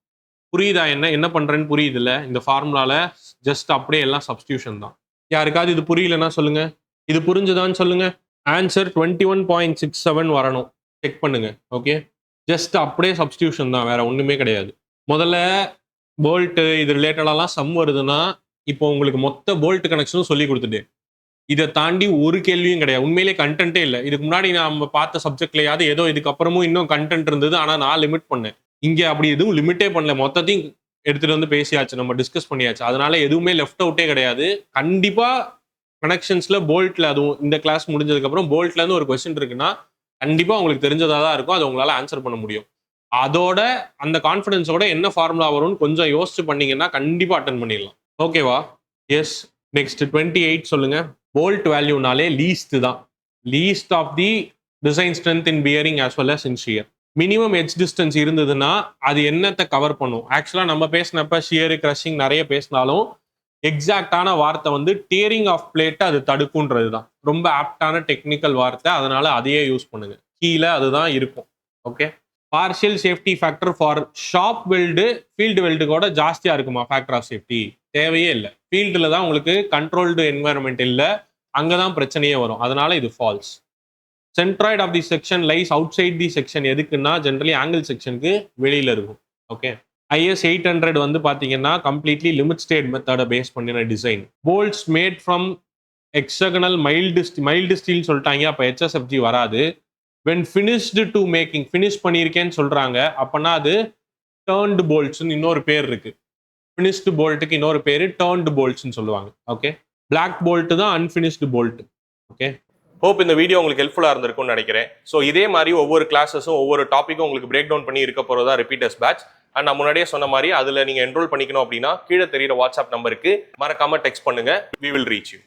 புரியுதா என்ன பண்றேன்னு? புரியுது இல்ல? இந்த ஃபார்முலால ஜஸ்ட் அப்படியே எல்லாம் சப்ஸ்டியூஷன் தான். யாருக்காவது இது புரியலன்னா சொல்லுங்க, இது புரிஞ்சுதான்னு சொல்லுங்க. ஆன்சர் 21.67 வரணும். செக் பண்ணுங்க. ஓகே, ஜஸ்ட் அப்படியே சப்ஸ்டியூஷன் தான், வேற ஒண்ணுமே கிடையாது. முதல்ல போல்ட் இது ரிலேட்டடாலாம் சம் வருதுன்னா இப்போ உங்களுக்கு மொத்த போல்ட் கனெக்ஷனும் சொல்லி கொடுத்துட்டேன். இதை தாண்டி ஒரு கேள்வியும் கிடையாது. உண்மையிலே கண்டென்ட்டே இல்லை. இதுக்கு முன்னாடி நம்ம பார்த்த சப்ஜெக்ட்லயாவது ஏதோ இதுக்கப்புறமும் இன்னும் கண்டென்ட் இருந்தது, ஆனால் நான் லிமிட் பண்ணேன். இங்கே அப்படி எதுவும் லிமிட்டே பண்ணல, மொத்தத்தையும் எடுத்துட்டு வந்து பேசியாச்சு, நம்ம டிஸ்கஸ் பண்ணியாச்சு. அதனால எதுவுமே லெஃப்ட் அவுட்டே கிடையாது. கண்டிப்பா கனெக்ஷன்ஸ்ல போல்ட்ல, அதுவும் இந்த கிளாஸ் முடிஞ்சதுக்கு அப்புறம் போல்ட்ல இருந்து ஒரு கொஸ்டின் இருக்குன்னா கண்டிப்பா உங்களுக்கு தெரிஞ்சதா தான் இருக்கும், அதை உங்களால ஆன்சர் பண்ண முடியும். அதோட அந்த கான்ஃபிடன்ஸோட என்ன ஃபார்முலா வரும்னு கொஞ்சம் யோசிச்சு பண்ணீங்கன்னா கண்டிப்பா அட்டன் பண்ணிடலாம். ஓகேவா? எஸ். நெக்ஸ்ட் 28 சொல்லுங்க. போல்ட் வேல்யூனாலே லீஸ்ட் தான். Least of the design strength in bearing as well as in shear. Minimum edge distance இருந்ததுன்னா அது என்னத்தை கவர் பண்ணும்? ஆக்சுவலா நம்ம பேசினப்ப ஷியர் கிரஷிங் நிறைய பேசினாலும் எக்ஸாக்டான வார்த்தை வந்து டியரிங் ஆஃப் பிளேட் அது தடுக்குன்றது தான். ரொம்ப ஆப்டான டெக்னிக்கல் வார்த்தை, அதனால அதையே யூஸ் பண்ணுங்க. கீழே அதுதான் இருக்கும். Okay. Partial safety factor for shop weld field வெல்டுக்கோட ஜாஸ்தியா இருக்குமா ஃபேக்டர் ஆஃப் சேஃப்டி? தேவையே இல்லை. ஃபீல்டில் தான் உங்களுக்கு கண்ட்ரோல்டு என்வாயர்மெண்ட் இல்லை, அங்கதான் பிரச்சனையே வரும். அதனால இது false. Centroid of the section lies outside the section. எதுக்குன்னா ஜென்ரலி ஆங்கிள் செக்ஷனுக்கு வெளியில இருக்கும். ஓகே. IS 800 வந்து பாத்தீங்கன்னா கம்ப்ளீட்லி லிமிட் ஸ்டேட் மெத்தடை பேஸ் பண்ணின design. Bolts made from hexagonal mild steel சொல்லிட்டாங்க, அப்ப HSFG வராது. when finished to making, finish பண்ணியிருக்கேன்னு சொல்றாங்க, அப்பனா அது turned bolts இன்னொரு பேர் இருக்கு. finished போல்ட்டுக்கு இன்னொரு பேரு turned bolts சொல்லுவாங்க. ஓகே. பிளாக் போல்ட் தான் அன்பினிஷ்டு போல்ட். ஓகே. ஹோப் இந்த வீடியோ உங்களுக்கு ஹெல்ப்ஃபுல்லா இருந்திருக்கும்னு நினைக்கிறேன். ஸோ இதே மாதிரி ஒவ்வொரு கிளாஸஸும் ஒவ்வொரு டாப்பிக்கும் உங்களுக்கு பிரேக் டவுன் பண்ணி இருக்க போறதா ரிப்பீட்டர்ஸ் பேட்ச். அண்ட் நான் முன்னாடியே சொன்ன மாதிரி அதுல நீங்க என்ரோல் பண்ணிக்கணும் அப்படின்னா கீழே தெரியுற வாட்ஸ்அப் நம்பருக்கு மறக்காம டெக்ஸ்ட் பண்ணுங்க. we will reach you.